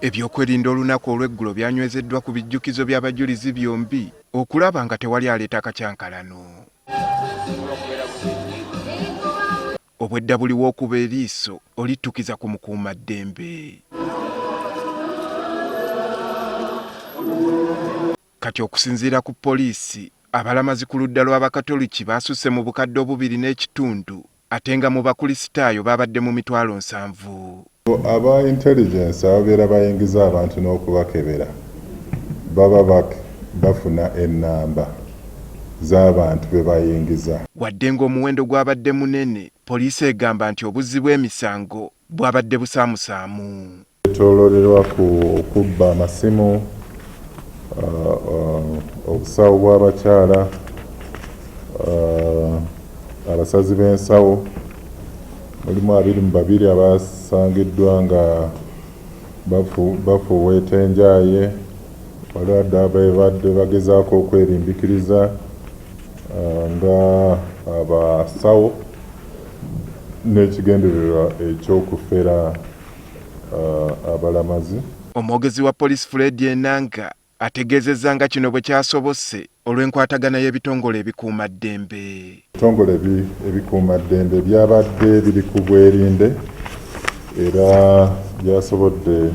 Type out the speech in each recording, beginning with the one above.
Ebyokwerinda olunaku olw'eggulo byanywezeddwa ku bijjukizo by'abajulizi byombi okulaba nga tewali aleeta akacyankalano. Obwedda buli w'okuba eriiso olittukiza ku mukuumaddembe. Kati okusinziira ku poliisi, abalamazi ku ludda lw'Abakatoliki baasusse mu bukadde 2.5 ate nga mu bakulisitaayo babadde mu 7,000. Aba intelligence ababeera bayingiza abantu n'okubakebera baba bafuna ennamba z'abantu be bayingiza. Wadde ng'omuwendo gwabadde munene, poliisi egamba nti obuzzi bw'emisango bwabadde busaamusaamu. Etololerwa ku okubba amasimu, obusawo bw'abakyala, abasazi b'ensawo, mulimu 22 abasangiddwa nga bafuuweeta enjaaye, waliwo abadde bagezaako okwerimbikiriza nga abasawo n'ekigendererwa eky'okufera abalamazi. Omwogezi wa poliisi Fred Enanga ategeezezza nga kino bwe kyasobose olw'enkwatagana y'ebitongole ebikuumaddembe. Ebitongole ebikuumaddembe byabadde biri ku bwerinde era byasobodde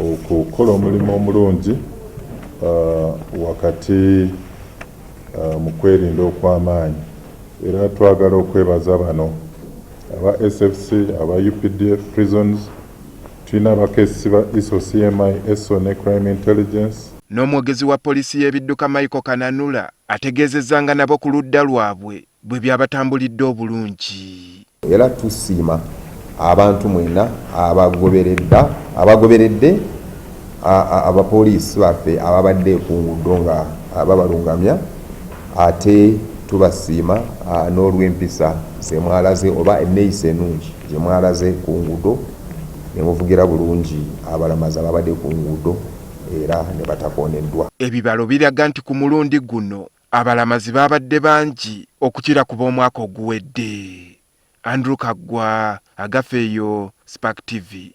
okukola omulimu omulungi wakati mu kwerinda okw'amaanyi. Era twagala okwebaza bano aba SFC, aba UPDF prisons, tulina abakessi ba ISO-CMI, ESO ne Crime Intelligence. N'omwogezi wa poliisi y'ebidduka Michael Kananula ategeezezza nga nabo ku ludda lwabwe bwe byabatambulidde obulungi. Era tusiima abantu mwena abagoberedde abapoliisi baffe ababadde ku nguudo nga babalungamya, ate tubasiima n'olw'empisa ze mwalaze oba enneeyisa ennungi gye mwalaze ku nguudo ne muvugira bulungi abalamazi ababadde ku nguudo era ne batakoneddwa. Ebibalo biraga nti ku mulundi guno abalamazi babadde bangi okukira ku b'omwaka oguwedde. Andrew Kaggwa, Agafeeyo, Spark TV.